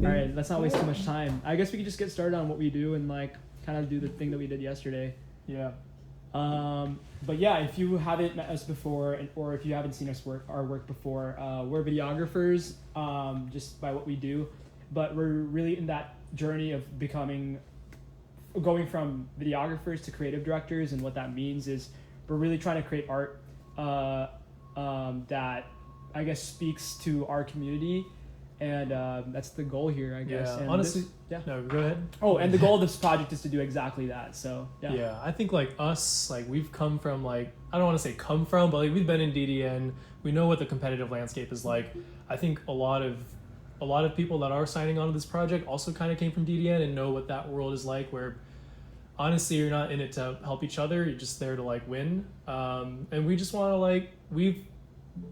All right, let's not waste too much time. I guess we could just get started on what we do and like kind of do the thing that we did yesterday. Yeah. But yeah, if you haven't met us before, or if you haven't seen our work before, we're videographers, just by what we do, but we're really in that journey of going from videographers to creative directors, and what that means is we're really trying to create art that I guess speaks to our community, and that's the goal here, I guess. Yeah, and honestly, No, go ahead. Oh, and the goal of this project is to do exactly that. So yeah. Yeah, I think like us, like we've come from like, I don't want to say come from, but like we've been in DDN. We know what the competitive landscape is like. I think a lot of people that are signing on to this project also kind of came from DDN and know what that world is like, where honestly you're not in it to help each other, you're just there to like win. And we just want to like we're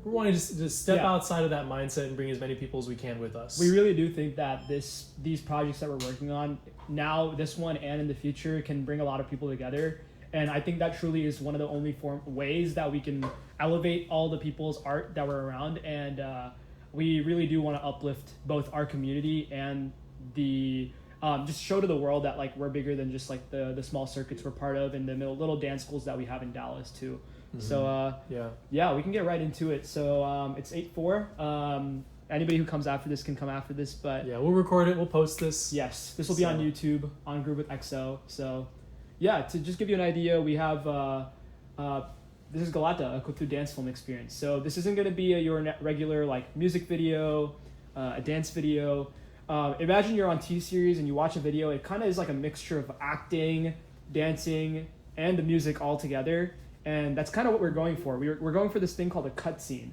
wanting to step outside of that mindset and bring as many people as we can with us. We really do think that these projects that we're working on now, this one and in the future, can bring a lot of people together. And I think that truly is one of the only ways that we can elevate all the people's art that we're around. And we really do want to uplift both our community and the just show to the world that like we're bigger than just like the small circuits we're part of and the little dance schools that we have in Dallas too. Mm-hmm. So we can get right into it. So it's 8/4. Anybody who comes after this can come after this, but yeah, we'll record it, we'll post this. Yes, this will be on YouTube on Group with XO. So yeah, to just give you an idea, we have this is Galatta, a Kuthu dance film experience. So this isn't going to be your regular like music video, a dance video. Imagine you're on T-Series and you watch a video. It kind of is like a mixture of acting, dancing, and the music all together. And that's kind of what we're going for. We're going for this thing called a cutscene.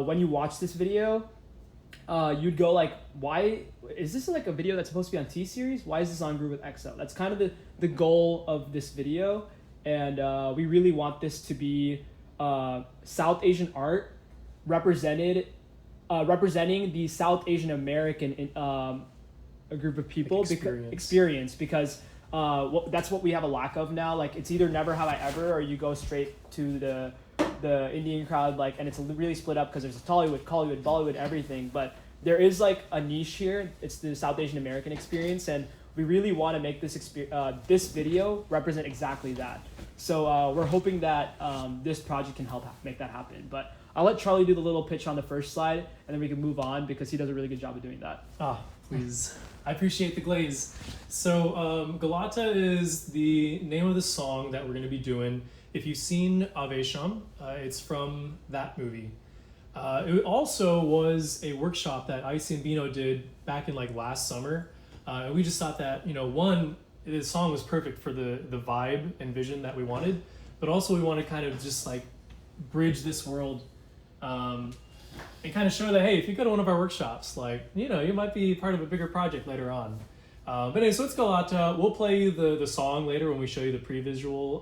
When you watch this video, you'd go like, why is this like a video that's supposed to be on T-Series? Why is this on Group with XO? That's kind of the goal of this video. And we really want this to be South Asian art representing the South Asian American a group of people experience because that's what we have a lack of now. Like it's either never have I ever, or you go straight to the Indian crowd, like, and it's really split up because there's Tollywood, Collywood, Bollywood, everything. But there is like a niche here. It's the South Asian American experience, and we really want to make this video represent exactly that. So we're hoping that this project can help make that happen. But I'll let Charlie do the little pitch on the first slide, and then we can move on because he does a really good job of doing that. Please. I appreciate the glaze. So Galatta is the name of the song that we're going to be doing. If you've seen Avesham, it's from that movie. It also was a workshop that Icy and Bino did back in like last summer. And we just thought that, the song was perfect for the vibe and vision that we wanted, but also we want to kind of just like bridge this world and kind of show that, hey, if you go to one of our workshops, like, you might be part of a bigger project later on. But anyway, so it's Galatta. We'll play you the song later when we show you the pre-visual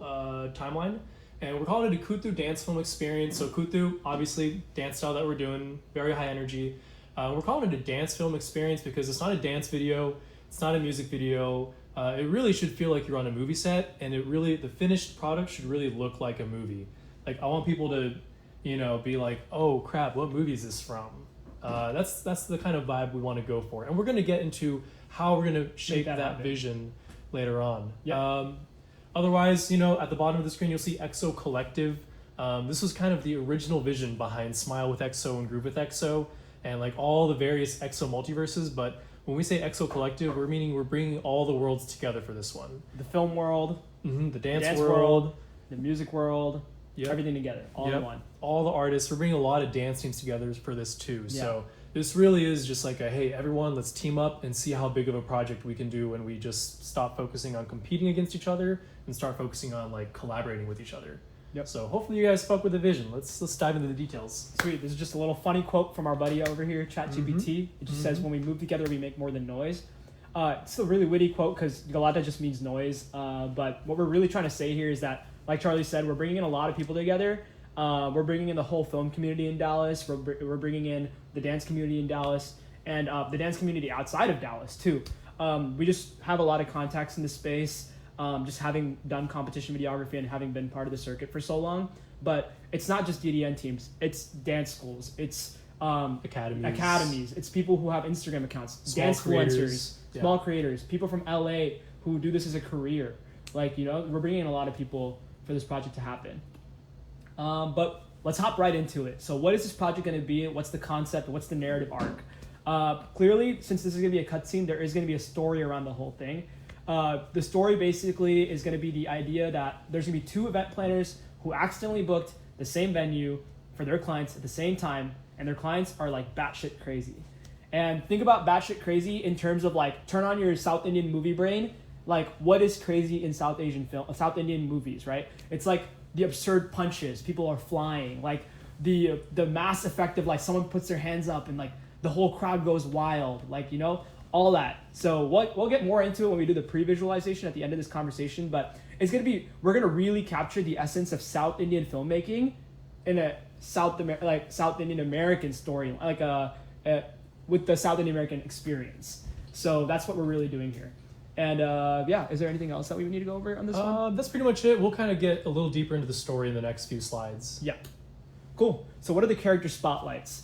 timeline. And we're calling it a Kuthu dance film experience. So Kuthu, obviously, dance style that we're doing, very high energy. We're calling it a dance film experience because it's not a dance video, it's not a music video. It really should feel like you're on a movie set, and the finished product should really look like a movie. Like, I want people to, be like, oh crap, what movie is this from? That's the kind of vibe we want to go for. And we're going to get into how we're going to shape that vision later on. Yeah. Otherwise, at the bottom of the screen, you'll see XO Collective. This was kind of the original vision behind Smile with XO and Group with XO and like all the various XO multiverses. But when we say XO Collective, we're bringing all the worlds together for this one. The film world, the dance world, the music world, everything together, all in one. All the artists. We're bringing a lot of dance teams together for this too. Yeah. So this really is just like hey, everyone, let's team up and see how big of a project we can do when we just stop focusing on competing against each other and start focusing on like collaborating with each other. Yep. So hopefully you guys fuck with the vision. Let's dive into the details. Sweet. This is just a little funny quote from our buddy over here, ChatGPT. It just says, when we move together, we make more than noise. It's a really witty quote because Galatta just means noise. But what we're really trying to say here is that, like Charlie said, we're bringing in a lot of people together. We're bringing in the whole film community in Dallas. We're bringing in the dance community in Dallas and the dance community outside of Dallas too. We just have a lot of contacts in the space. Just having done competition videography and having been part of the circuit for so long. But it's not just DDN teams, it's dance schools, it's Academies. It's people who have Instagram accounts, Small dance creators. influencers, small creators, people from LA who do this as a career. Like, you know, we're bringing in a lot of people for this project to happen. But let's hop right into it. So what is this project going to be? What's the concept? What's the narrative arc? Clearly, since this is going to be a cutscene, there is going to be a story around the whole thing. The story basically is going to be the idea that there's going to be 2 event planners who accidentally booked the same venue for their clients at the same time, and their clients are like batshit crazy. And think about batshit crazy in terms of like, turn on your South Indian movie brain. Like, what is crazy in South Indian movies, right? It's like the absurd punches, people are flying, like the mass effect of like someone puts their hands up and like the whole crowd goes wild, like, you know, all that. So we'll get more into it when we do the pre-visualization at the end of this conversation, but it's gonna be, we're gonna really capture the essence of South Indian filmmaking in a South Indian American story, like with the South Indian American experience. So that's what we're really doing here. And yeah, is there anything else that we need to go over on this one? That's pretty much it. We'll kind of get a little deeper into the story in the next few slides. Yeah. Cool. So what are the character spotlights?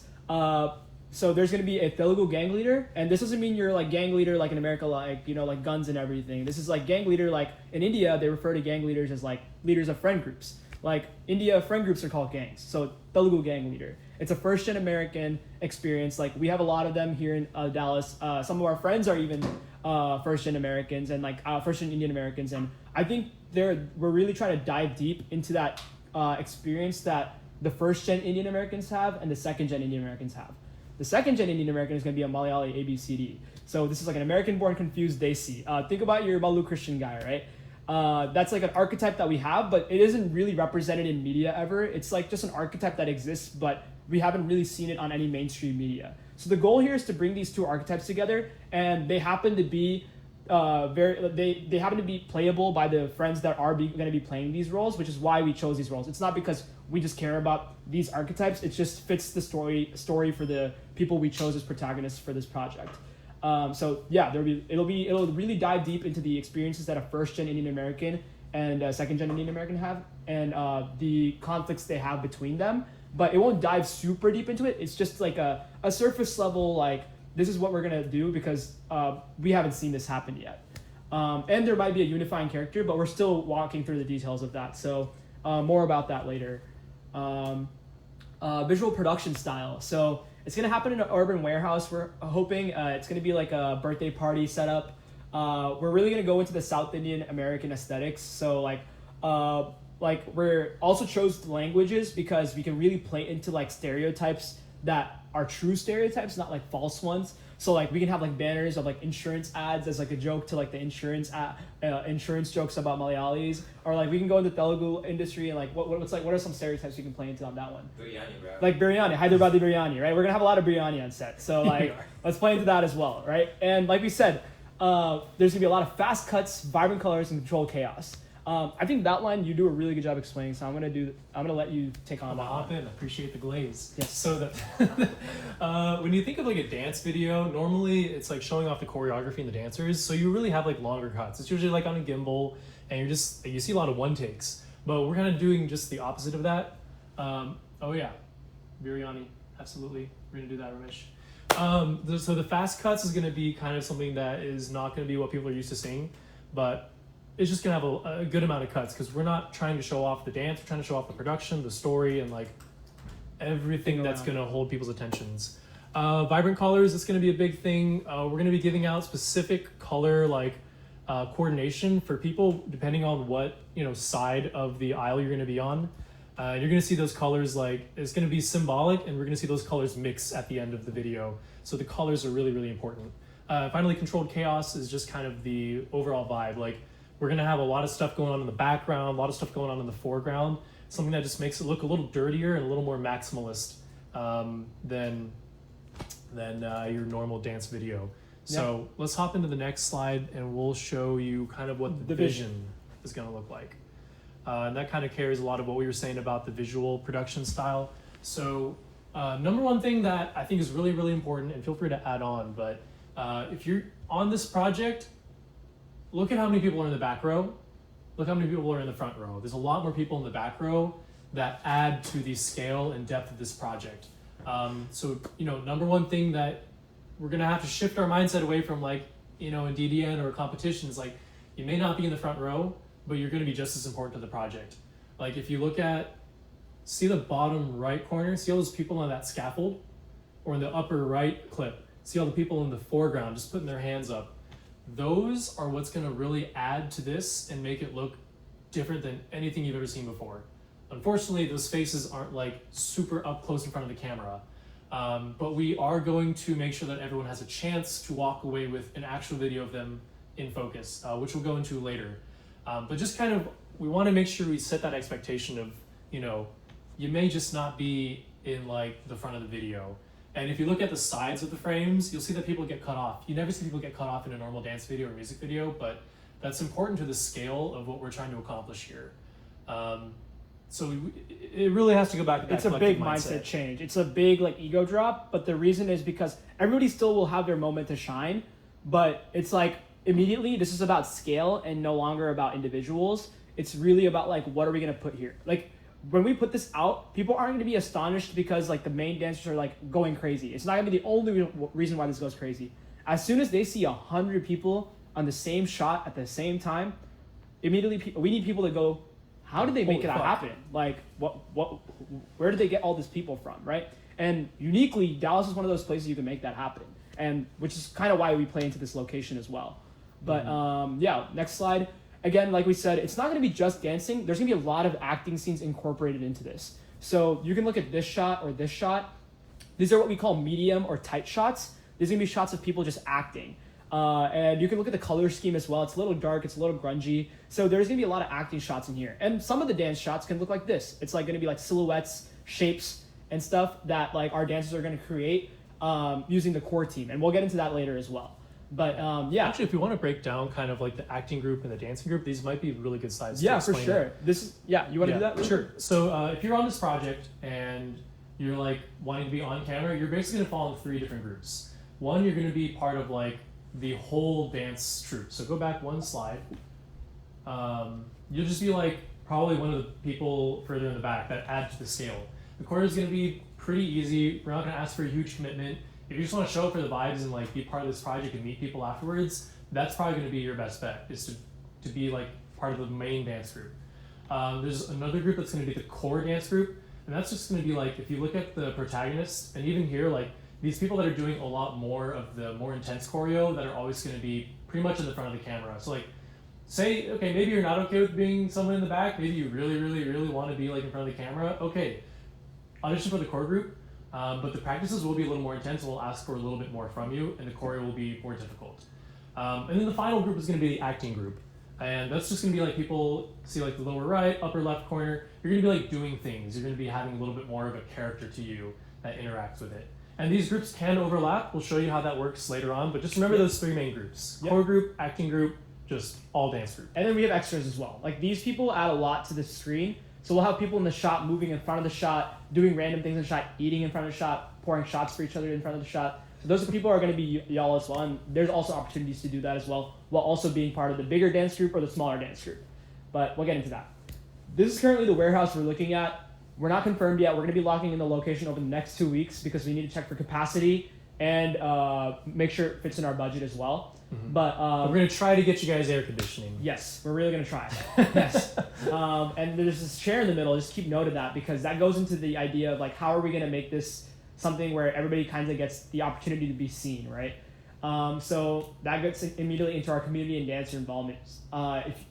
So there's going to be a Telugu gang leader, and this doesn't mean you're like gang leader like in America, like, you know, like guns and everything. This is like gang leader, like in India, they refer to gang leaders as like leaders of friend groups. Like India, friend groups are called gangs. So Telugu gang leader. It's a first-gen American experience. Like we have a lot of them here in Dallas. Some of our friends are even first-gen Americans and like first-gen Indian Americans. And I think we're really trying to dive deep into that experience that the first-gen Indian Americans have and the second-gen Indian Americans have. The second-gen Indian American is going to be a Malayali ABCD. So this is like an American-born confused Desi. Think about your Balu Christian guy, right? That's like an archetype that we have, but it isn't really represented in media ever. It's like just an archetype that exists, but we haven't really seen it on any mainstream media. So the goal here is to bring these 2 archetypes together, and they happen to be they happen to be playable by the friends that are going to be playing these roles, which is why we chose these roles. It's not because we just care about these archetypes. It just fits the story for the people we chose as protagonists for this project. So yeah, it'll really dive deep into the experiences that a first-gen Indian American and a second-gen Indian American have, and the conflicts they have between them. But it won't dive super deep into it. It's just like a surface level, like, this is what we're gonna do because we haven't seen this happen yet. And there might be a unifying character, but we're still walking through the details of that. So more about that later. Visual production style. So it's gonna happen in an urban warehouse. We're hoping it's gonna be like a birthday party setup. We're really gonna go into the South Indian American aesthetics. So like we're also chose the languages because we can really play into like stereotypes that are true stereotypes, not like false ones. So like we can have like banners of like insurance ads as like a joke to like the insurance jokes about Malayalis, or like we can go into Telugu industry and like what are some stereotypes we can play into on that one? Biryani, bro. Like biryani, Hyderabadi biryani, right? We're gonna have a lot of biryani on set, so like let's play into that as well, right? And like we said, there's gonna be a lot of fast cuts, vibrant colors, and controlled chaos. I think that line you do a really good job explaining, so I'm gonna let you take on that. Hop in. Appreciate the glaze. Yes. So that when you think of like a dance video, normally it's like showing off the choreography and the dancers. So you really have like longer cuts. It's usually like on a gimbal, and you see a lot of one takes. But we're kind of doing just the opposite of that. Oh yeah, biryani, absolutely. We're gonna do that, Ramesh. So the fast cuts is gonna be kind of something that is not gonna be what people are used to seeing, but it's just gonna have a good amount of cuts because we're not trying to show off the dance, we're trying to show off the production, the story, and like everything that's gonna hold people's attentions. Vibrant colors, it's gonna be a big thing. We're gonna be giving out specific color coordination for people depending on what side of the aisle you're gonna be on. You're gonna see those colors, like it's gonna be symbolic, and we're gonna see those colors mix at the end of the video. So the colors are really, really important. Finally, controlled chaos is just kind of the overall vibe. Like, we're gonna have a lot of stuff going on in the background, a lot of stuff going on in the foreground, something that just makes it look a little dirtier and a little more maximalist than your normal dance video. So let's hop into the next slide and we'll show you kind of what the vision is gonna look like. And that kind of carries a lot of what we were saying about the visual production style. So number one thing that I think is really, really important, and feel free to add on, but if you're on this project, look at how many people are in the back row. Look how many people are in the front row. There's a lot more people in the back row that add to the scale and depth of this project. So, number one thing that we're going to have to shift our mindset away from, like, in DDN or competitions, like, you may not be in the front row, but you're going to be just as important to the project. Like, if you look at, see the bottom right corner, see all those people on that scaffold? Or in the upper right clip, see all the people in the foreground just putting their hands up. Those are what's going to really add to this and make it look different than anything you've ever seen before. Unfortunately, those faces aren't like super up close in front of the camera. But we are going to make sure that everyone has a chance to walk away with an actual video of them in focus, which we'll go into later. But just kind of, we want to make sure we set that expectation of, you may just not be in like the front of the video. And if you look at the sides of the frames, you'll see that people get cut off. You never see people get cut off in a normal dance video or music video, but that's important to the scale of what we're trying to accomplish here. So it really has to go back to that. It's a big mindset change. It's a big like ego drop, but the reason is because everybody still will have their moment to shine, but it's like immediately this is about scale and no longer about individuals. It's really about like, what are we gonna put here? Like, when we put this out, people aren't going to be astonished because like the main dancers are like going crazy. It's not going to be the only reason why this goes crazy. As soon as they see 100 people on the same shot at the same time, immediately we need people to go, how did they make it happen? Like where did they get all these people from, right? And uniquely, Dallas is one of those places you can make that happen, and which is kind of why we play into this location as well. But yeah, next slide. Again, like we said, it's not going to be just dancing. There's going to be a lot of acting scenes incorporated into this. So you can look at this shot or this shot. These are what we call medium or tight shots. These are going to be shots of people just acting. And you can look at the color scheme as well. It's a little dark. It's a little grungy. So there's going to be a lot of acting shots in here. And some of the dance shots can look like this. It's like going to be like silhouettes, shapes, and stuff that like our dancers are going to create using the core team. And we'll get into that later as well. But yeah, actually, if you want to break down kind of like the acting group and the dancing group, these might be really good slides. Yeah, for sure. This is you want to do that? Sure. So if you're on this project and you're like wanting to be on camera, you're basically gonna fall into 3 different groups. One, you're gonna be part of like the whole dance troupe. So go back 1 slide. You'll just be like probably one of the people further in the back that add to the scale. The core is gonna be pretty easy. We're not gonna ask for a huge commitment. If you just want to show up for the vibes and like be part of this project and meet people afterwards, that's probably going to be your best bet, is to be like part of the main dance group. There's another group that's going to be the core dance group, and that's just going to be like, if you look at the protagonists, and even here, like these people that are doing a lot more of the more intense choreo that are always going to be pretty much in the front of the camera. So like, say, okay, maybe you're not okay with being someone in the back, maybe you really, really, really want to be like in front of the camera, okay, audition for the core group. But the practices will be a little more intense and we'll ask for a little bit more from you, and the choreo will be more difficult. And then the final group is going to be the acting group. And that's just going to be like people, see like the lower right, upper left corner, you're going to be like doing things. You're going to be having a little bit more of a character to you that interacts with it. And these groups can overlap. We'll show you how that works later on, but just remember those 3 main groups. Core group, acting group, just all dance group. And then we have extras as well. Like these people add a lot to the screen. So we'll have people in the shot moving in front of the shot, doing random things in the shot, eating in front of the shot, pouring shots for each other in front of the shot. So those are people who are going to be y'all as well, and there's also opportunities to do that as well, while also being part of the bigger dance group or the smaller dance group. But we'll get into that. This is currently the warehouse we're looking at. We're not confirmed yet. We're going to be locking in the location over the next 2 weeks because we need to check for capacity and make sure it fits in our budget as well. Mm-hmm. But we're going to try to get you guys air conditioning. Yes, we're really going to try. Yes. And there's this chair in the middle. Just keep note of that because that goes into the idea of like, how are we going to make this something where everybody kind of gets the opportunity to be seen, right? So that gets immediately into our community and dancer involvement.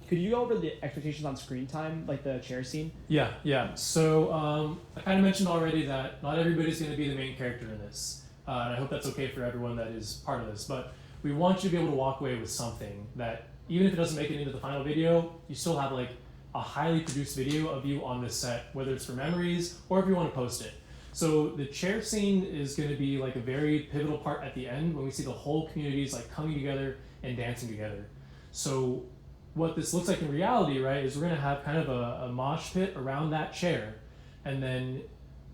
Could you go over the expectations on screen time, like the chair scene? Yeah. So I kind of mentioned already that not everybody's going to be the main character in this. And I hope that's okay for everyone that is part of this. But we want you to be able to walk away with something that, even if it doesn't make it into the final video, you still have like a highly produced video of you on this set, whether it's for memories or if you want to post it. So the chair scene is going to be like a very pivotal part at the end when we see the whole communities like coming together and dancing together. So what this looks like in reality, right, is we're going to have kind of a mosh pit around that chair. And then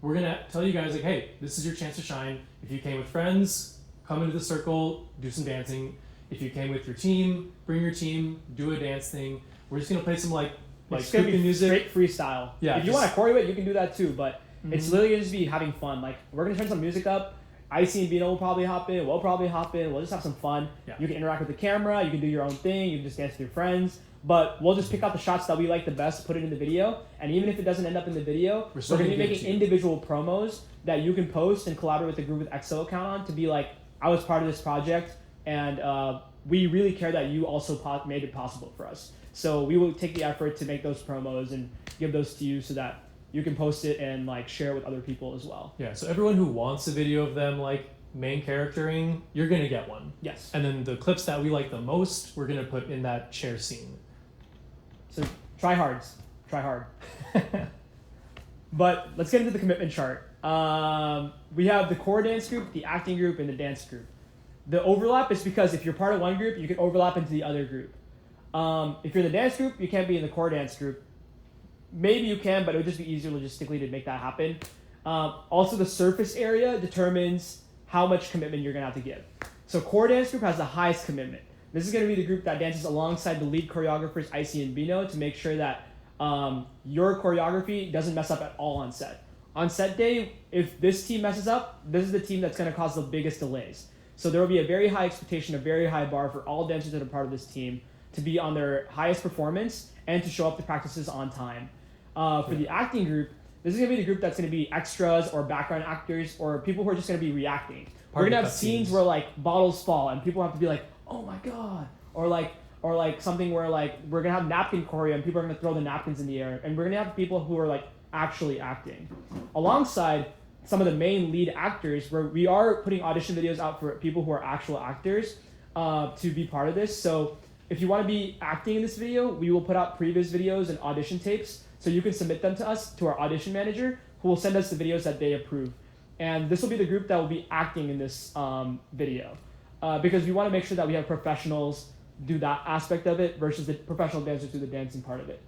we're going to tell you guys like, hey, this is your chance to shine. If you came with friends, come into the circle, do some dancing. If you came with your team, bring your team, do a dance thing. We're just going to play some like it's gonna be music. Straight freestyle. Yeah. If you want to choreo it, you can do that too, but It's literally gonna just be having fun. Like we're gonna turn some music up. Icy and Bino will probably hop in. We'll probably hop in. We'll just have some fun. Yeah. You can interact with the camera. You can do your own thing. You can just dance with your friends. But we'll just pick out the shots that we like the best, put it in the video. And even if it doesn't end up in the video, we're going to be making individual promos that you can post and collaborate with the Group with XO account on to be like, I was part of this project, and we really care that you also made it possible for us. So we will take the effort to make those promos and give those to you so that you can post it and like share it with other people as well. Yeah, so everyone who wants a video of them like main charactering, you're gonna get one. Yes. And then the clips that we like the most, we're gonna put in that share scene. So try hard. But let's get into the commitment chart. We have the core dance group, the acting group, and the dance group. The overlap is because if you're part of one group, you can overlap into the other group. If you're in the dance group, you can't be in the core dance group. Maybe you can, but it would just be easier logistically to make that happen. Also, the surface area determines how much commitment you're going to have to give. So core dance group has the highest commitment. This is going to be the group that dances alongside the lead choreographers, Icy and Bino, to make sure that your choreography doesn't mess up at all on set. On set day, if this team messes up, this is the team that's going to cause the biggest delays. So there will be a very high expectation, a very high bar for all dancers that are part of this team to be on their highest performance and to show up to practices on time. For the acting group, this is going to be the group that's going to be extras or background actors or people who are just going to be reacting. We're going to have scenes where like bottles fall and people have to be like, oh my god, or like something where like we're going to have napkin choreo and people are going to throw the napkins in the air, and we're going to have people who are like actually acting. Alongside some of the main lead actors, where we are putting audition videos out for people who are actual actors to be part of this. So if you want to be acting in this video, we will put out previous videos and audition tapes. So you can submit them to us, to our audition manager, who will send us the videos that they approve. And this will be the group that will be acting in this video. Because we want to make sure that we have professionals do that aspect of it versus the professional dancers do the dancing part of it.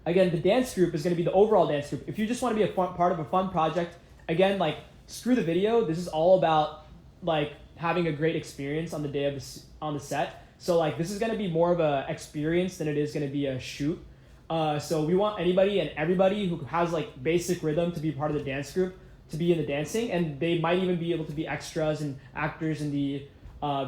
Again, the dance group is going to be the overall dance group. If you just want to be a part of a fun project, again, like, screw the video. This is all about, like, having a great experience on the day of on the set. So, like, this is going to be more of a experience than it is going to be a shoot. So we want anybody and everybody who has like basic rhythm to be part of the dance group to be in the dancing, and they might even be able to be extras and actors in the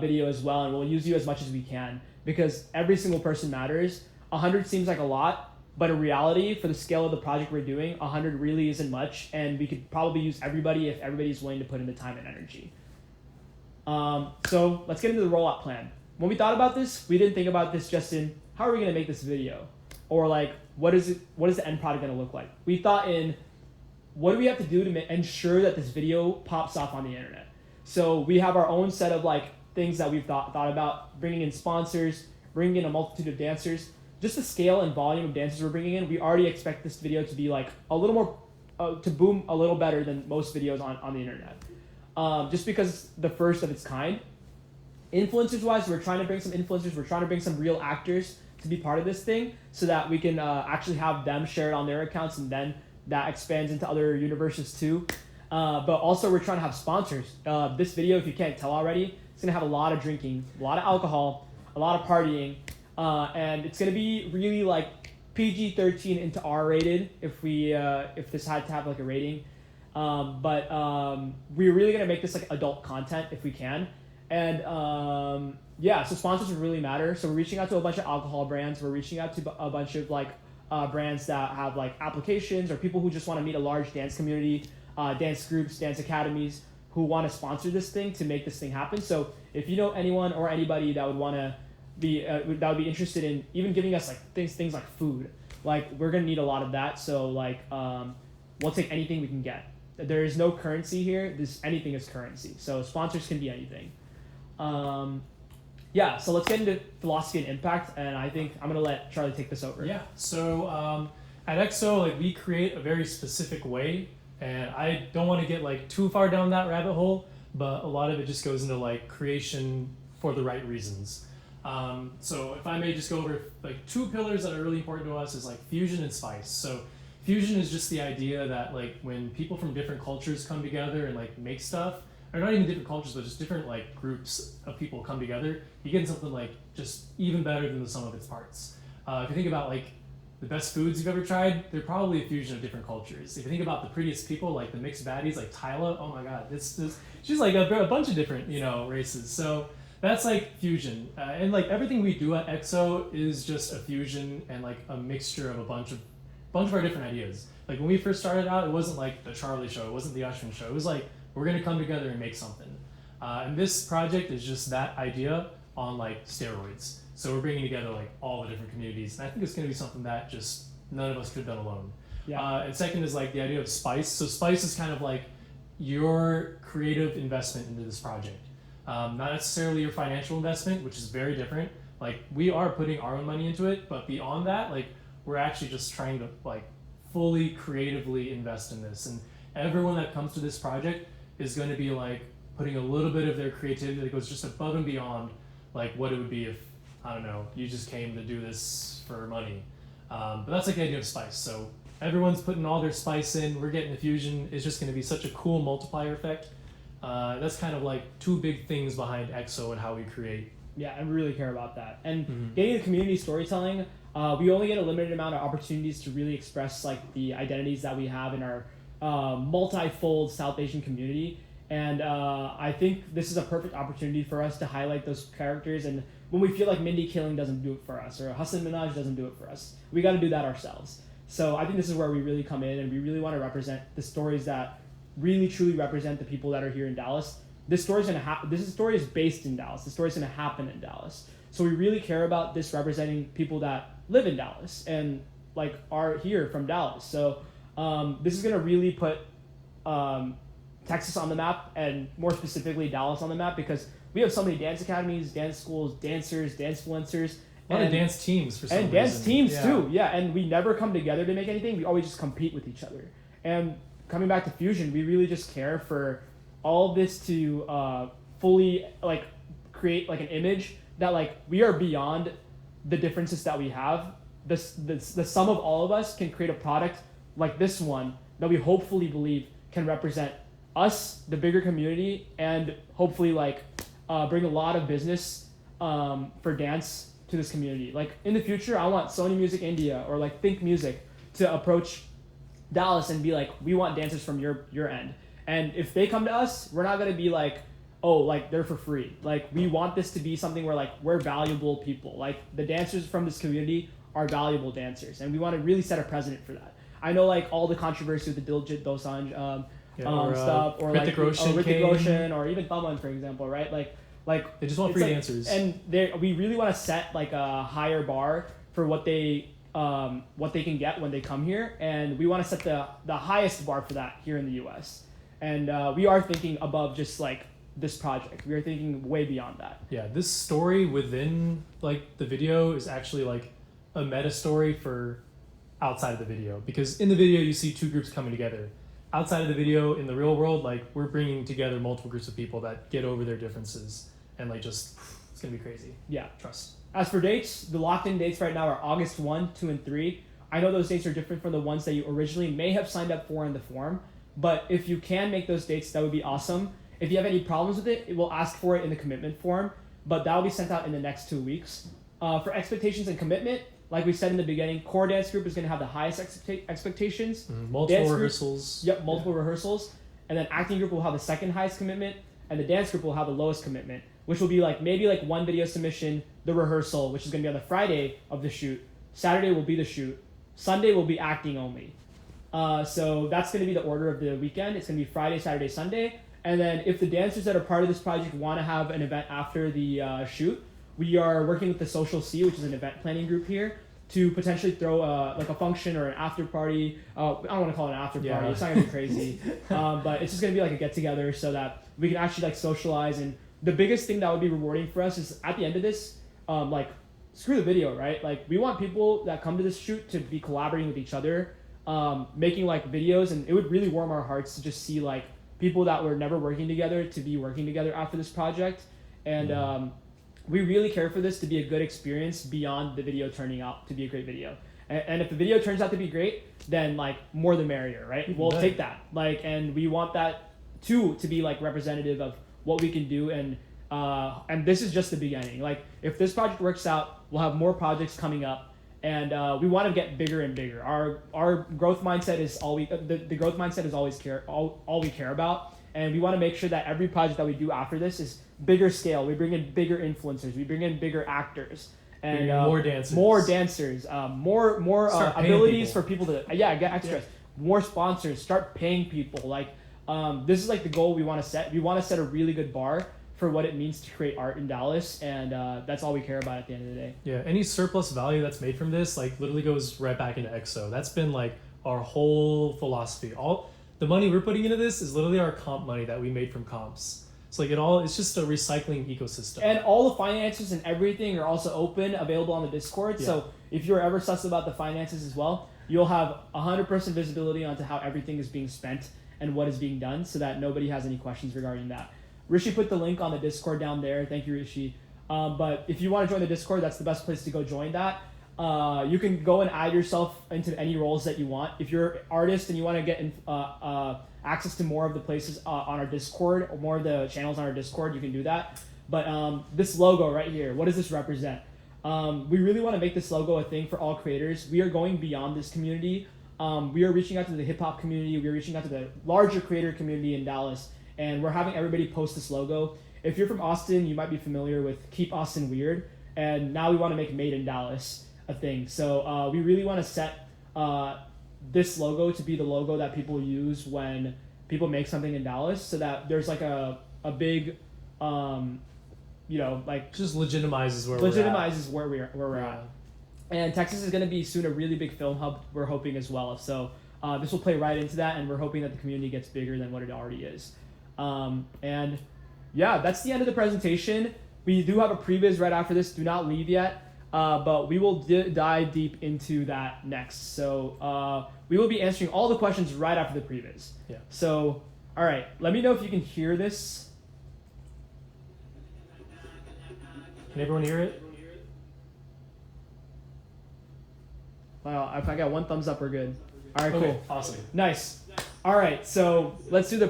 video as well, and we'll use you as much as we can because every single person matters. 100 seems like a lot, but in reality, for the scale of the project we're doing, 100 really isn't much, and we could probably use everybody if everybody's willing to put in the time and energy. So let's get into the rollout plan. When we thought about this, we didn't think about this just in how are we going to make this video? Or like, what is the end product going to look like? We thought in, what do we have to do to ensure that this video pops off on the internet? So we have our own set of like things that we've thought about, bringing in sponsors, bringing in a multitude of dancers. Just the scale and volume of dancers we're bringing in, we already expect this video to be like a little more, to boom a little better than most videos on the internet. Just because it's the first of its kind. Influencers wise, we're trying to bring some influencers, we're trying to bring some real actors to be part of this thing so that we can actually have them share it on their accounts, and then that expands into other universes too. But also we're trying to have sponsors. This video, if you can't tell already, it's going to have a lot of drinking, a lot of alcohol, a lot of partying, and it's going to be really like PG-13 into R-rated if this had to have like a rating. But we're really going to make this like adult content if we can. And yeah, so sponsors really matter. So we're reaching out to a bunch of alcohol brands. We're reaching out to a bunch of like brands that have like applications, or people who just want to meet a large dance community, dance groups, dance academies who want to sponsor this thing to make this thing happen. So if you know anyone or anybody that would want to be that would be interested in even giving us like things like food, like we're gonna need a lot of that. So like we'll take anything we can get. There is no currency here. Anything is currency. So sponsors can be anything. Yeah, so let's get into philosophy and impact, and I think I'm gonna let Charlie take this over. Yeah, so at XO, like, we create a very specific way, and I don't want to get like too far down that rabbit hole, but a lot of it just goes into like creation for the right reasons. So if I may just go over like two pillars that are really important to us is like fusion and spice. So fusion is just the idea that like when people from different cultures come together and like make stuff, or not even different cultures, but just different like groups of people come together, you get something like just even better than the sum of its parts. If you think about like the best foods you've ever tried, they're probably a fusion of different cultures. If you think about the prettiest people, like the mixed baddies, like Tyla, oh my god, she's like a bunch of different, races. So that's like fusion. And like everything we do at XO is just a fusion and like a mixture of a bunch of our different ideas. Like when we first started out, it wasn't like the Charlie show, it wasn't the Ashwin show. It was like, we're gonna come together and make something. And this project is just that idea on like steroids. So we're bringing together like all the different communities, and I think it's going to be something that just none of us could have done alone. Yeah. And second is like the idea of spice. So spice is kind of like your creative investment into this project, not necessarily your financial investment, which is very different. Like we are putting our own money into it, but beyond that, like we're actually just trying to like fully creatively invest in this, and everyone that comes to this project is going to be like putting a little bit of their creativity that goes just above and beyond like what it would be if, I don't know, you just came to do this for money. But that's like the idea of spice. So everyone's putting all their spice in, we're getting the fusion. It's just going to be such a cool multiplier effect. That's kind of like two big things behind XO and how we create. Yeah, I really care about that. And getting the community storytelling, we only get a limited amount of opportunities to really express like the identities that we have in our multifold South Asian community. And I think this is a perfect opportunity for us to highlight those characters. And when we feel like Mindy Kaling doesn't do it for us, or Hassan Minaj doesn't do it for us, we got to do that ourselves. So I think this is where we really come in, and we really want to represent the stories that really truly represent the people that are here in Dallas. This story is based in Dallas. The story is going to happen in Dallas. So we really care about this representing people that live in Dallas and like are here from Dallas. So this is going to really put Texas on the map, and more specifically Dallas on the map, because we have so many dance academies, dance schools, dancers, dance influencers. A lot of dance teams for some reason. And dance teams too, yeah. And we never come together to make anything. We always just compete with each other. And coming back to fusion, we really just care for all of this to fully like create like an image that like we are beyond the differences that we have. The sum of all of us can create a product like this one that we hopefully believe can represent us, the bigger community, and hopefully like bring a lot of business for dance to this community. Like in the future, I want Sony Music India or like Think Music to approach Dallas and be like, we want dancers from your end. And if they come to us, we're not gonna be like, oh, like they're for free. Like we want this to be something where like we're valuable people. Like the dancers from this community are valuable dancers, and we want to really set a precedent for that. I know like all the controversy with the Diljit Dosanjh stuff, or like Hrithik Roshan, or even Thaman, for example, right? Like they just want free dancers, and we really want to set like a higher bar for what they can get when they come here, and we want to set the highest bar for that here in the U.S. And we are thinking above just like this project. We are thinking way beyond that. Yeah, this story within like the video is actually like a meta story for outside of the video, because in the video you see two groups coming together. Outside of the video, in the real world, like we're bringing together multiple groups of people that get over their differences, and like just it's gonna be crazy. Yeah, trust. As for dates, the locked-in dates right now are August 1, 2, and 3. I know those dates are different from the ones that you originally may have signed up for in the form, but if you can make those dates, that would be awesome. If you have any problems with it, we'll ask for it in the commitment form, but that will be sent out in the next 2 weeks. For expectations and commitment, like we said in the beginning, core dance group is going to have the highest expectations. Multiple rehearsals. Multiple rehearsals. And then acting group will have the second highest commitment, and the dance group will have the lowest commitment, which will be like maybe like one video submission, the rehearsal, which is going to be on the Friday of the shoot. Saturday will be the shoot. Sunday will be acting only. So that's going to be the order of the weekend. It's going to be Friday, Saturday, Sunday. And then if the dancers that are part of this project want to have an event after the shoot, we are working with the Social C, which is an event planning group here, to potentially throw like a function or an after party. I don't want to call it an after party. It's not going to be crazy. But it's just going to be like a get together so that we can actually like socialize. And the biggest thing that would be rewarding for us is at the end of this, like screw the video, right? Like we want people that come to this shoot to be collaborating with each other, making like videos. And it would really warm our hearts to just see like people that were never working together to be working together after this project. And we really care for this to be a good experience beyond the video turning out to be a great video. And if the video turns out to be great, then like more the merrier, right? We'll take that. Like, and we want that too to be like representative of what we can do. And this is just the beginning. Like if this project works out, we'll have more projects coming up, and we want to get bigger and bigger. Our growth mindset is the growth mindset is all we care about, and we want to make sure that every project that we do after this is bigger scale. We bring in bigger influencers, we bring in bigger actors, and more dancers, more abilities for people to get extras, more sponsors, start paying people. Like this is like the goal we want to set. We want to set a really good bar for what it means to create art in Dallas, and that's all we care about at the end of the day. Yeah, any surplus value that's made from this like literally goes right back into XO. That's been like our whole philosophy. All the money we're putting into this is literally our comp money that we made from comps. So like it's just a recycling ecosystem. And all the finances and everything are also open, available on the Discord. Yeah. So if you're ever sus about the finances as well, you'll have 100% visibility onto how everything is being spent and what is being done, so that nobody has any questions regarding that. Rishi put the link on the Discord down there. Thank you, Rishi. But if you want to join the Discord, that's the best place to go join that. You can go and add yourself into any roles that you want. If you're an artist and you want to get access to more of the places on our Discord, or more of the channels on our Discord, you can do that. But this logo right here, what does this represent? We really want to make this logo a thing for all creators. We are going beyond this community. We are reaching out to the hip-hop community. We are reaching out to the larger creator community in Dallas. And we're having everybody post this logo. If you're from Austin, you might be familiar with Keep Austin Weird. And now we want to make Made in Dallas a thing. So we really want to set this logo to be the logo that people use when people make something in Dallas, so that there's like a big, like just legitimizes where we're at. And Texas is going to be soon a really big film hub, we're hoping as well. So this will play right into that, and we're hoping that the community gets bigger than what it already is. And yeah, that's the end of the presentation. We do have a previs right after this. Do not leave yet, but we will dive deep into that next. So we will be answering all the questions right after the previs. Yeah. So, all right, let me know if you can hear this. Can everyone hear it? Wow, if I got one thumbs up, we're good. All right, okay, cool. Awesome. Nice. All right, so let's do the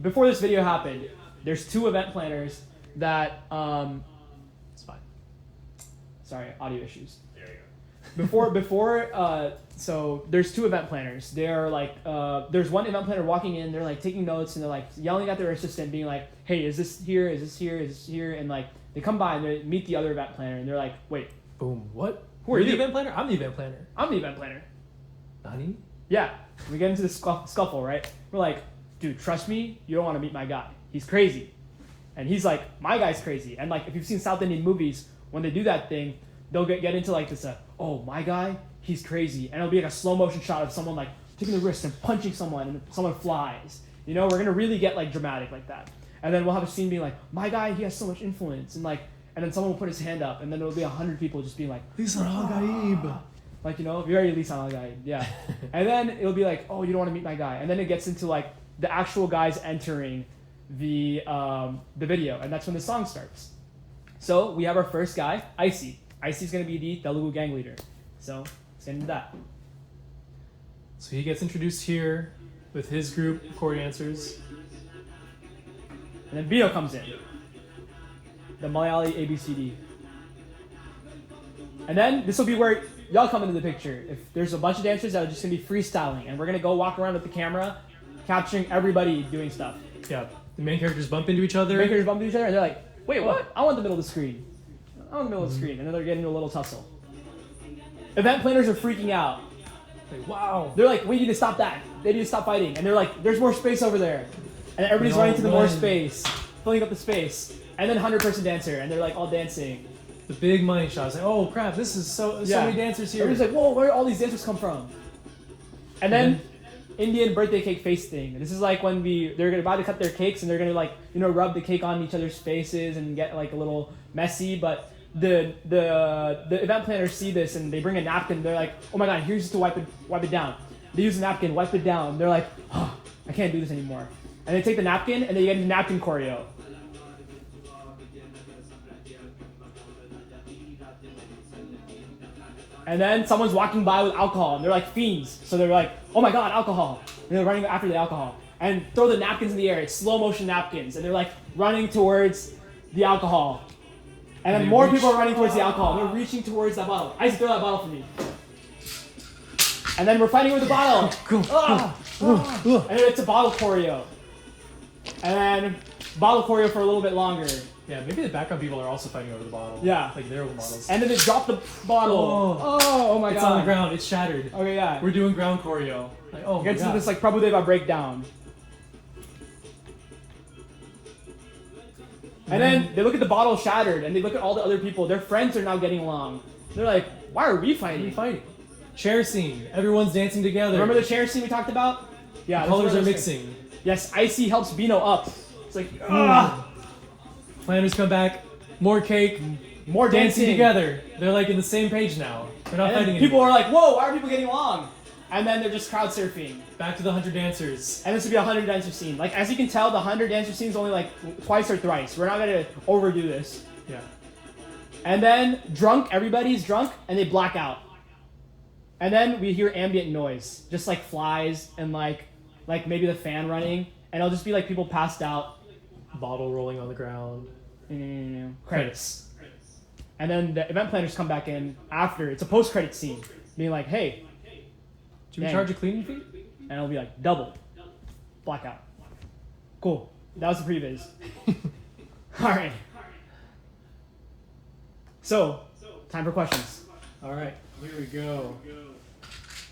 before this video happened, there's two event planners that, it's fine. Sorry, audio issues. There you Before, so there's two event planners. They're like, there's one event planner walking in, they're like taking notes, and they're like yelling at their assistant, being like, hey, is this here? Is this here? Is this here? And like, they come by and they meet the other event planner, and they're like, wait. Boom. What? Who are you? The event planner? I'm the event planner. I'm the event planner. Nani? Yeah. We get into the scuffle, right? We're like, dude, trust me, you don't want to meet my guy. He's crazy. And he's like, my guy's crazy. And like, if you've seen South Indian movies, when they do that thing, they'll get into like this, oh, my guy, he's crazy. And it'll be like a slow motion shot of someone like taking the wrist and punching someone, and someone flies. You know, we're going to really get like dramatic like that. And then we'll have a scene being like, my guy, he has so much influence. And then someone will put his hand up, and then there'll be 100 people just being like, Lisan Al-Gaib. Like, you know, very Lisan Al-Gaib, yeah. And then it'll be like, oh, you don't want to meet my guy. And then it gets into like the actual guys entering the video, and that's when the song starts. So we have our first guy, Icy. Icy's gonna be the Telugu gang leader. So let's get into that. So he gets introduced here with his group of core dancers. And then Bio comes in. The Malayali ABCD. And then this will be where y'all come into the picture. If there's a bunch of dancers that are just gonna be freestyling, and we're gonna go walk around with the camera, capturing everybody doing stuff. Yeah, the main characters bump into each other. And they're like, wait, what? I want the middle of the screen. I want the middle of the screen. And then they're getting into a little tussle. Event planners are freaking out. Like, wow. They're like, we need to stop that. They need to stop fighting. And they're like, there's more space over there. And everybody's running to the more space, filling up the space. And then 100-person dancer, and they're like all dancing. The big money shot. It's like, oh crap, this is so many dancers here. Everybody's like, whoa, where do all these dancers come from? And then Indian birthday cake face thing. This is like when they're about to cut their cakes, and they're gonna like, you know, rub the cake on each other's faces and get like a little messy. But the event planners see this, and they bring a napkin. They're like, oh my god, here's just to wipe it down. They use a napkin, wipe it down. They're like, oh, I can't do this anymore. And they take the napkin, and they get into napkin choreo. And then someone's walking by with alcohol, and they're like fiends. So they're like, oh my god, alcohol. And they're running after the alcohol. And throw the napkins in the air. It's slow motion napkins. And they're like running towards the alcohol. And then more people are running towards the alcohol. They're reaching towards that bottle. Ice, throw that bottle for me. And then we're fighting with the bottle. And then it's a bottle choreo. And then bottle choreo for a little bit longer. Yeah, maybe the background people are also fighting over the bottle. Yeah. Like they're models. And then they drop the bottle. Oh my god. It's on the ground. It's shattered. Okay, yeah. We're doing ground choreo. Like, oh Gets to this like Prabhudeva breakdown. And then they look at the bottle shattered, and they look at all the other people. Their friends are now getting along. They're like, why are we fighting? Chair scene. Everyone's dancing together. Remember the chair scene we talked about? Yeah. The colors are mixing. Yes, Icy helps Bino up. It's like, Planners come back. More cake. More dancing together. They're like in the same page now. They're not fighting anymore. People are like, whoa, why are people getting along? And then they're just crowd surfing. Back to the 100 dancers. And this would be a 100 dancer scene. Like, as you can tell, the 100 dancer scene is only like twice or thrice. We're not going to overdo this. Yeah. And then everybody's drunk, and they black out. And then we hear ambient noise. Just like flies and like maybe the fan running. And it'll just be like people passed out. Bottle rolling on the ground. Credits. And then the event planners come back in after. It's a post-credit scene. Being like, hey. Do we charge a cleaning fee? And it'll be like, double. Blackout. Cool. That was the previs. Alright. So, time for questions. Alright, here we go.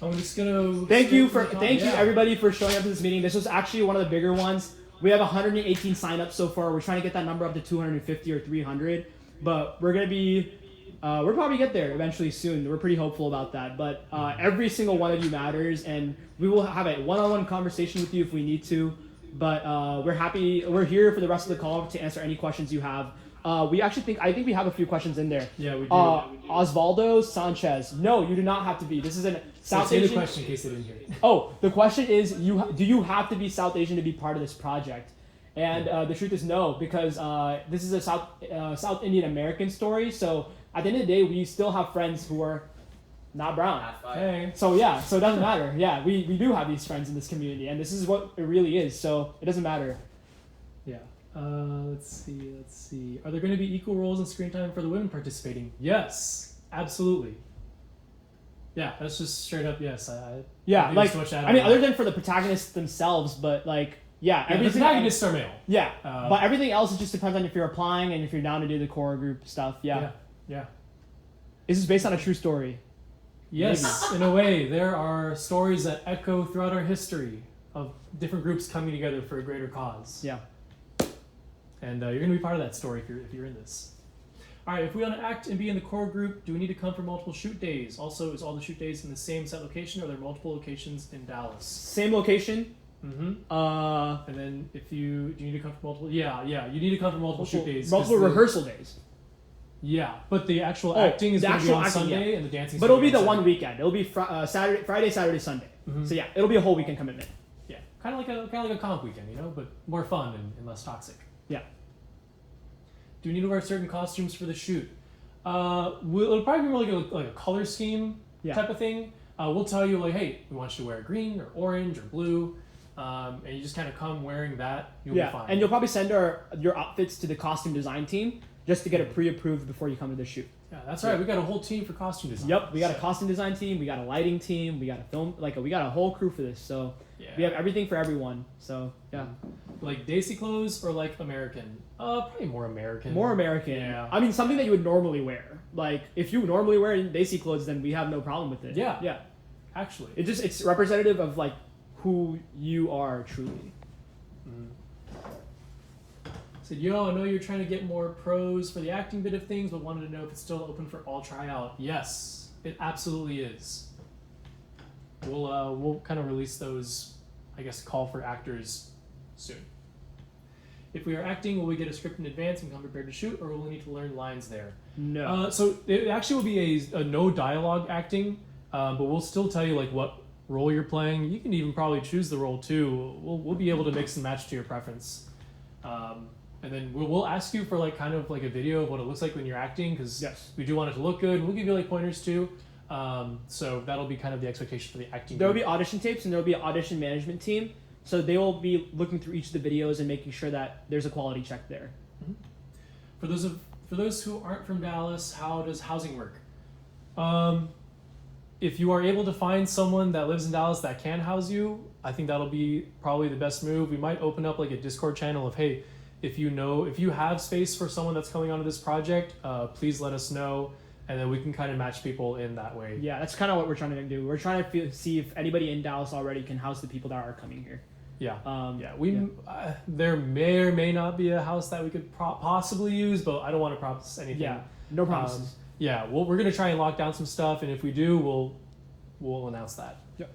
I'm just gonna... Thank you everybody for showing up to this meeting. This was actually one of the bigger ones. We have 118 signups so far. We're trying to get that number up to 250 or 300. But we're going to be... we'll probably get there eventually soon. We're pretty hopeful about that. But every single one of you matters, and we will have a one-on-one conversation with you if we need to. But we're happy. We're here for the rest of the call to answer any questions you have. I think we have a few questions in there. Yeah, we do. Osvaldo Sanchez. No, you do not have to be. This is a South Asian. Say the question in case they didn't hear it. Oh, the question is, do you have to be South Asian to be part of this project? And the truth is no, because this is a South Indian American story. So at the end of the day, we still have friends who are not brown. Hey. So yeah, so it doesn't matter. Yeah, we do have these friends in this community, and this is what it really is. So it doesn't matter. Yeah. Let's see. Are there going to be equal roles in screen time for the women participating? Yes, absolutely. Yeah, that's just straight up yes. I mean, other than for the protagonists themselves, but like. Yeah, the protagonists are male. Yeah, but everything else it just depends on if you're applying and if you're down to do the core group stuff. Yeah. Is this based on a true story? Yes, in a way. There are stories that echo throughout our history of different groups coming together for a greater cause. Yeah. And you're going to be part of that story if you're in this. All right, if we want to act and be in the core group, do we need to come for multiple shoot days? Also, is all the shoot days in the same set location, or are there multiple locations in Dallas? Same location. Mm-hmm. And then do you need to come for multiple? Yeah, you need to come for multiple shoot days. Multiple rehearsal days. Yeah, but the actual acting is going to be on Sunday, and the dancing. But it'll be the one weekend. It'll be Friday, Saturday, Sunday. Mm-hmm. So yeah, it'll be a whole weekend commitment. Yeah, kind of like a comp weekend, but more fun and less toxic. Yeah. Do we need to wear certain costumes for the shoot? It'll probably be more like a color scheme type of thing. We'll tell you hey, we want you to wear green or orange or blue. And you just kind of come wearing that, you'll be fine. And you'll probably send your outfits to the costume design team just to get it pre-approved before you come to the shoot. Yeah, that's right. We got a whole team for costume design. Yep, we got a costume design team, we got a lighting team, we got a film, we got a whole crew for this. So we have everything for everyone. So yeah. Like Desi clothes or like American? Probably more American. More American. Yeah. I mean, something that you would normally wear. Like if you normally wear Desi clothes, then we have no problem with it. Yeah. Yeah. Actually, it's representative of who you are truly. Said, I know you're trying to get more pros for the acting bit of things, but wanted to know if it's still open for all tryout. Yes, it absolutely is. We'll kind of release those, I guess, call for actors soon. If we are acting, will we get a script in advance and come prepared to shoot, or will we need to learn lines there? No. So it actually will be a no dialogue acting, but we'll still tell you what role you're playing. You can even probably choose the role too. We'll be able to mix and match to your preference. And then we'll ask you for kind of a video of what it looks like when you're acting, because we do want it to look good. We'll give you pointers too. So that'll be kind of the expectation for the acting. There will be audition tapes, and there will be an audition management team. So they will be looking through each of the videos and making sure that there's a quality check there. Mm-hmm. For those of for those who aren't from Dallas, how does housing work? If you are able to find someone that lives in Dallas that can house you, I think that'll be probably the best move. We might open up like a Discord channel of, hey, if you have space for someone that's coming onto this project, please let us know, and then we can kind of match people in that way. Yeah, that's kind of what we're trying to do. We're trying to see if anybody in Dallas already can house the people that are coming here. Yeah. There may or may not be a house that we could possibly use, but I don't want to promise anything. Yeah, no promises. We're gonna try and lock down some stuff, and if we do, we'll announce that. Yep.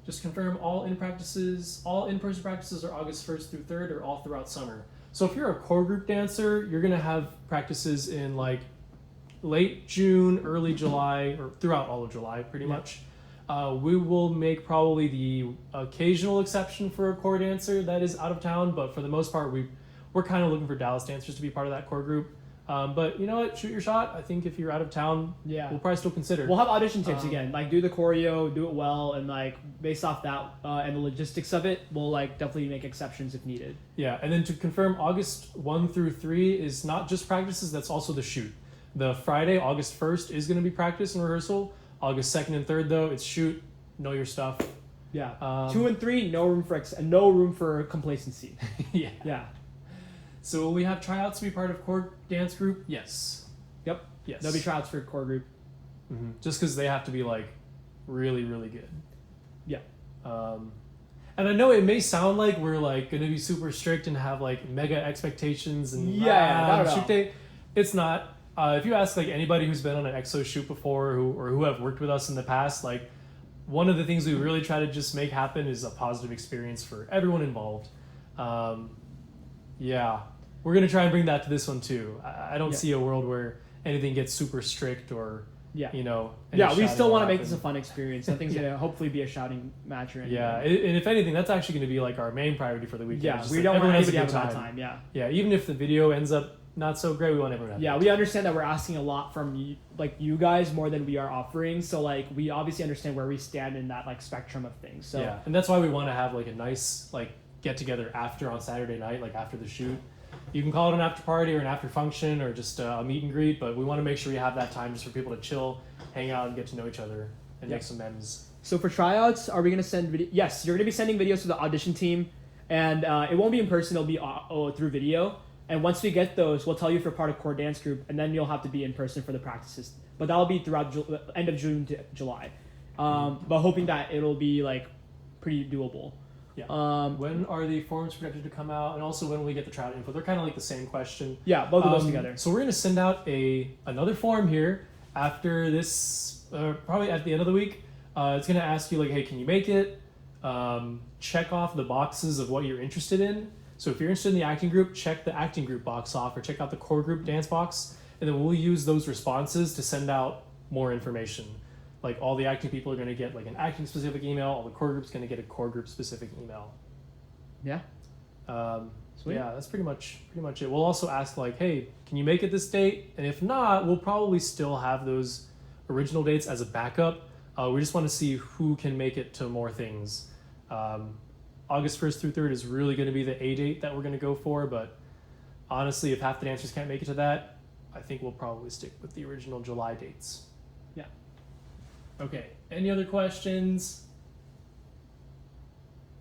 Just confirm all in-person practices are August 1st through 3rd, or all throughout summer. So if you're a core group dancer, you're gonna have practices in like late June, early July, or throughout all of July, pretty much. We will make probably the occasional exception for a core dancer that is out of town, but for the most part, we're kind of looking for Dallas dancers to be part of that core group. But you know what? Shoot your shot. I think if you're out of town, we'll probably still consider. We'll have audition tapes again. Like, do the choreo, do it well, and like based off that and the logistics of it, we'll like definitely make exceptions if needed. Yeah, and then to confirm, August 1 through 3 is not just practices. That's also the shoot. The Friday, August 1st, is going to be practice and rehearsal. August 2nd and 3rd, though, it's shoot. Know your stuff. Yeah. 2 and 3, no room for complacency. Yeah. So will we have tryouts to be part of core dance group? Yes. Yep. Yes. There'll be tryouts for core group. Mm-hmm. Just because they have to be like really, really good. Yeah. And I know it may sound like we're like going to be super strict and have like mega expectations and shoot day. It's not. If you ask like anybody who's been on an XO shoot before or who have worked with us in the past, like one of the things we really try to just make happen is a positive experience for everyone involved. We're going to try and bring that to this one too. I don't see a world where anything gets super strict or, we still want to make this a fun experience. Nothing's going to hopefully be a shouting match or anything. Yeah, and if anything, that's actually going to be like our main priority for the weekend. Yeah, we don't want anybody to have a bad time. Yeah, even if the video ends up not so great, we want everyone to have we understand that we're asking a lot from you guys more than we are offering, so like we obviously understand where we stand in that like spectrum of things. So and that's why we want to have like a nice like get together after on Saturday night, like after the shoot. You can call it an after party or an after function or just a meet and greet, but we want to make sure we have that time just for people to chill, hang out, and get to know each other and make some memes. So for tryouts, are we going to send yes, you're going to be sending videos to the audition team, and it won't be in person, it'll be through video. And once we get those, we'll tell you if you're part of core dance group, and then you'll have to be in person for the practices. But that'll be throughout end of June to July. But hoping that it'll be like pretty doable. Yeah. When are the forms projected to come out, and also when will we get the tryout info? They're kind of like the same question. Yeah, both of those together. So we're going to send out another form here after this, probably at the end of the week. It's going to ask you like, hey, can you make it? Check off the boxes of what you're interested in. So if you're interested in the acting group, check the acting group box off, or check out the core group dance box, and then we'll use those responses to send out more information. Like all the acting people are going to get like an acting specific email, all the core group's going to get a core group specific email. Yeah. Sweet. Yeah, that's pretty much it. We'll also ask like, hey, can you make it this date? And if not, we'll probably still have those original dates as a backup. We just want to see who can make it to more things. August 1st through 3rd is really going to be the A date that we're going to go for, but honestly, if half the dancers can't make it to that, I think we'll probably stick with the original July dates. Yeah. Okay. Any other questions?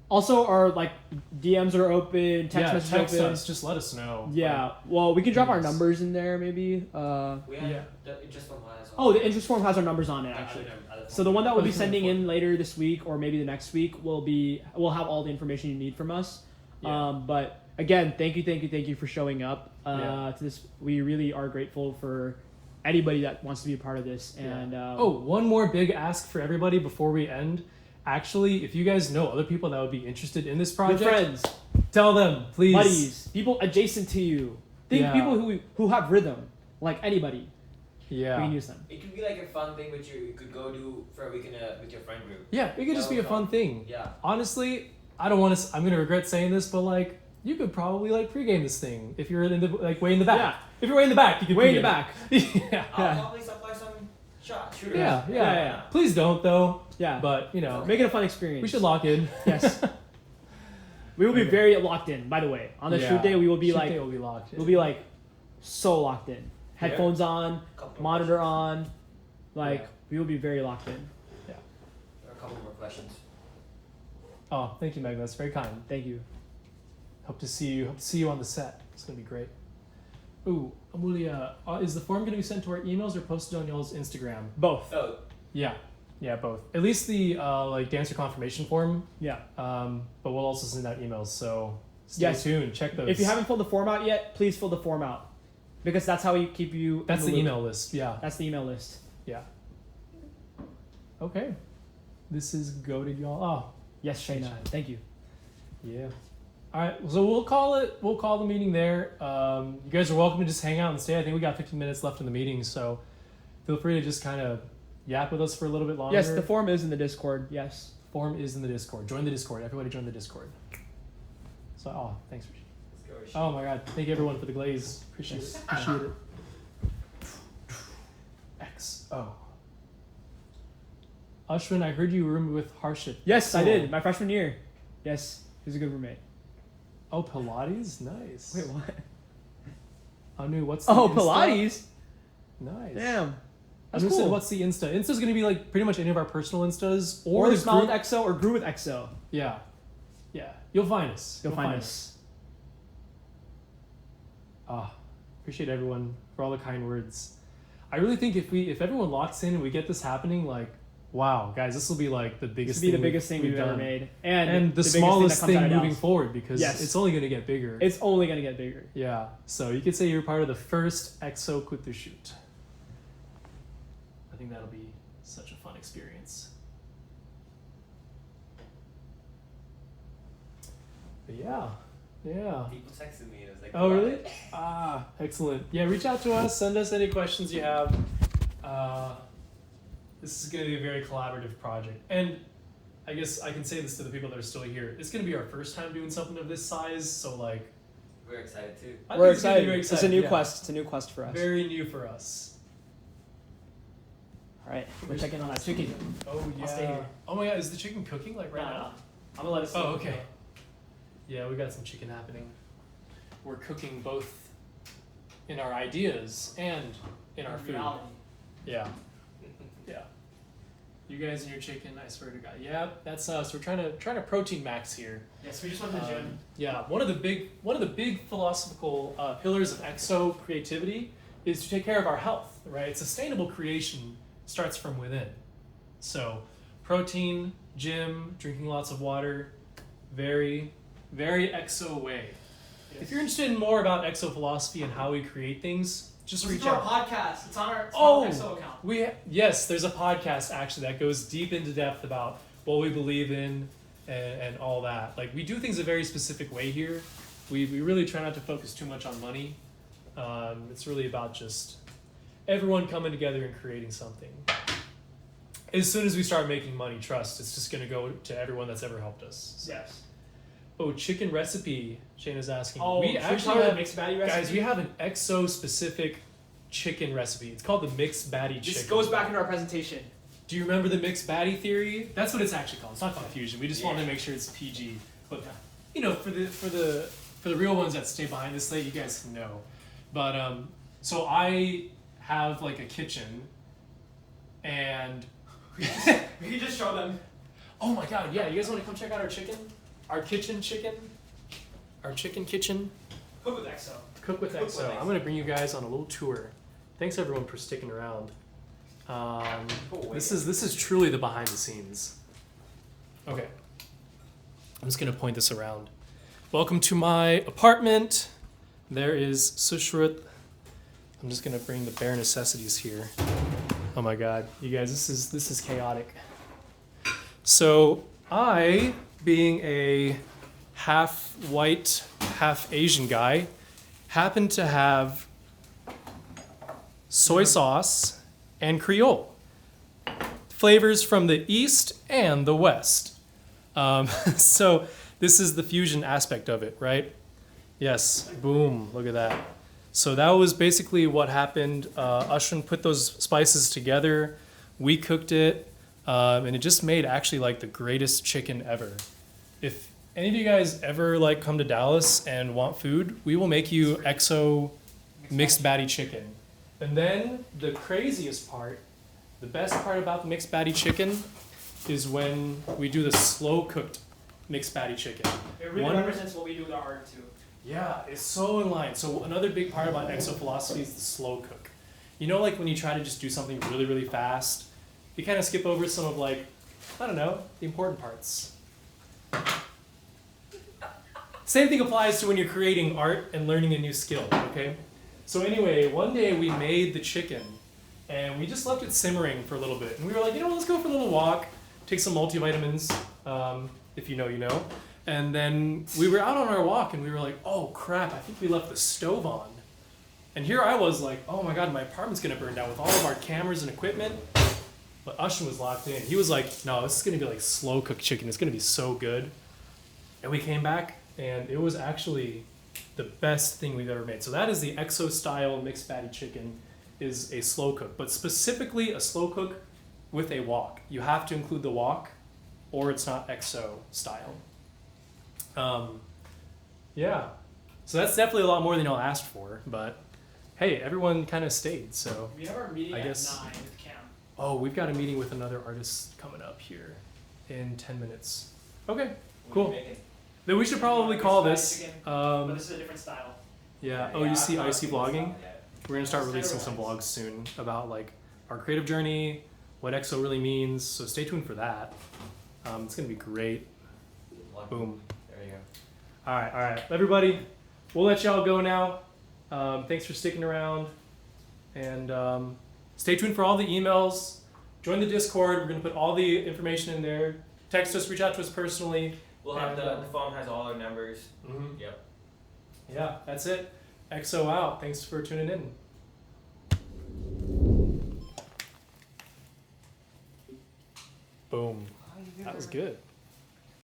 Also, our like DMs are open, text messages text open. us. Just let us know. Yeah. Well, we can drop our numbers in there maybe. We have the interest form as well. Oh, the interest form has our numbers on it actually. So the one that we'll be sending in later this week or maybe the next week we'll have all the information you need from us. Yeah. But again, thank you for showing up to this. We really are grateful for anybody that wants to be a part of this. And one more big ask for everybody before we end. Actually, if you guys know other people that would be interested in this project, your friends, tell them, please. Buddies, people adjacent to you. Think people who have rhythm, like anybody. Yeah. We can use them. It could be like a fun thing which you could go do for a weekend with your friend group. Yeah, it could just be a fun thing. Yeah. Honestly, I'm going to regret saying this, but like, you could probably like pregame this thing if you're in the like way in the back. Yeah. If you're way in the back, you could way in the pregame. back. Yeah. I'll probably supply some shots. Yeah. Please don't though. Yeah. But you know, make it a fun experience. we should lock in. Yes. We will be very locked in. By the way, on the shoot day, we will be Shoot like day will be locked in. we'll be like so locked in. Headphones on, Couple monitor more on, like Yeah. we will be very locked in. There are a couple more questions. Oh, thank you, Meg. That's very kind. Thank you. Hope to see you on the set. It's gonna be great. Ooh, Amulia, is the form gonna be sent to our emails or posted on y'all's Instagram? Both. Oh, Yeah, both. At least the like dancer confirmation form. Yeah. But we'll also send out emails. So stay Yes. tuned. Check those. If you haven't filled the form out yet, please fill the form out, because that's how we keep you. that's in the loop. email list. Yeah. That's the email list. Yeah. Okay. This is goated, y'all. Oh, Yes, Shayna. Thank you. yeah. All right. So we'll call the meeting there. You guys are welcome to just hang out and stay. I think we got 15 minutes left in the meeting, so feel free to just kind of yap with us for a little bit longer. Yes, the form is in the Discord. Yes. form is in the Discord. Join the Discord. Everybody join the Discord. So, thanks, Rishi. let's go. Oh my God. Thank you everyone for the glaze. Appreciate it. Appreciate it. XO. Ashwin, I heard you roomed with Harshit. Yes, I Cool. did. My freshman year. Yes, he was a good roommate. Oh, Pilates? Nice. Wait, what? Anu, what's the Oh, Insta? Pilates. Nice. Damn. That's Anu said, cool. what's the Insta? Insta's going to be like pretty much any of our personal Instas Or the Smile group. with XO or Grew with XO. Yeah. Yeah. You'll find us. You'll find us. Appreciate everyone for all the kind words. I really think if everyone locks in and we get this happening, like, wow, guys, this will be like the This biggest would be the thing biggest thing we've ever done. made. And the biggest smallest that thing comes out of moving Dallas. forward, because Yes. it's only going to get bigger. It's only going to get bigger. Yeah. So you could say you're part of the first XO Kuthu shoot. I think that'll be such a fun experience. But yeah. People texted me. I was like, Oh, what? really? Excellent. Yeah, reach out to us. Send us any questions you have. This is going to be a very collaborative project. And I guess I can say this to the people that are still here. It's going to be our first time doing something of this size. So, like, We're excited too. I We're think it's gonna be excited. very It's a new yeah. quest. It's a new quest for us. Very new for us. All right, we're checking on that chicken. Oh, yeah. I'll stay here. Oh, my God. Is the chicken cooking, like, right now? I'm gonna let it. Oh, okay. Yeah, we got some chicken happening. We're cooking both in our ideas and in our food. Yeah. Yeah. You guys and your chicken, I swear to God. Yeah, that's us. We're trying to protein max here. Yes, we just went to the gym. Yeah, one of the big philosophical pillars of XO creativity is to take care of our health, right? Sustainable creation starts from within. So, protein, gym, drinking lots of water, very, very XO way. Yes. If you're interested in more about XO philosophy and how we create things, just reach out. podcast. It's on our XO account. Yes, there's a podcast actually that goes deep into depth about what we believe in and all that. Like, we do things a very specific way here. We really try not to focus too much on money. It's really about just everyone coming together and creating something. As soon as we start making money, trust, it's just going to go to everyone that's ever helped us. So. Yes. Oh, chicken recipe, Shayna's asking. Oh, we actually have, mixed baddie recipe. guys, we have an XO specific chicken recipe. It's called the mixed baddie chicken. This goes back into our presentation. Do you remember the mixed baddie theory? That's what it's actually called. It's not called fusion. We just wanted to make sure it's PG. But you know, for the real ones that stay behind this slate, you guys can know. But so I have like a kitchen, and We can just show them. oh my God, yeah! You guys want to come check out our chicken? Our chicken? Our chicken kitchen? Cook with XO. Cook with Cook with XO. XO. I'm going to bring you guys on a little tour. Thanks everyone for sticking around. This is truly the behind the scenes. Okay. I'm just going to point this around. Welcome to my apartment. There is Sushrut. I'm just going to bring the bare necessities here. Oh my God. You guys, this is chaotic. So I, being a half white, half Asian guy, happen to have soy sauce and Creole. Flavors from the East and the West. So this is the fusion aspect of it, right? Yes, boom, look at that. So that was basically what happened. Ashwin put those spices together. We cooked it. And it just made actually like the greatest chicken ever. If any of you guys ever like come to Dallas and want food, we will make you XO mixed batty chicken. And then the craziest part, the best part about the mixed batty chicken is when we do the slow cooked mixed batty chicken. It really represents what we do with our art too. Yeah, it's so in line. So another big part about XO philosophy is the slow cook. You know, like when you try to just do something really, really fast, you kind of skip over some of like, I don't know, the important parts. Same thing applies to when you're creating art and learning a new skill, okay? So anyway, one day we made the chicken and we just left it simmering for a little bit. And we were like, you know, let's go for a little walk, take some multivitamins, if you know, you know. And then we were out on our walk and we were like, oh crap, I think we left the stove on. And here I was like, oh my God, my apartment's gonna burn down with all of our cameras and equipment. But Ushin was locked in. He was like, no, this is gonna be like slow cooked chicken. It's gonna be so good. And we came back and it was actually the best thing we've ever made. So that is the XO style mixed batty chicken, is a slow cook, but specifically a slow cook with a wok. You have to include the wok or it's not XO style. Yeah, so that's definitely a lot more than y'all asked for, but hey, everyone kind of stayed, so. We have our meeting I at guess- 9 with Cam. Oh, we've got a meeting with another artist coming up here in 10 minutes. Okay, What are cool. you making? Then we should probably call this, But this is a different style. yeah, oh, you see I've IC seen this vlogging? stuff, yeah. We're gonna start It's releasing kinda some relaxed. vlogs soon about like our creative journey, what XO really means, so stay tuned for that. It's gonna be great. Boom. There you go. All right, everybody. We'll let y'all go now. Thanks for sticking around, and stay tuned for all the emails. Join the Discord. We're gonna put all the information in there. Text us, reach out to us personally. We'll have And, the phone has all our numbers. Mhm. Yep. Yeah, that's it. XO out. Thanks for tuning in. Boom. That was good.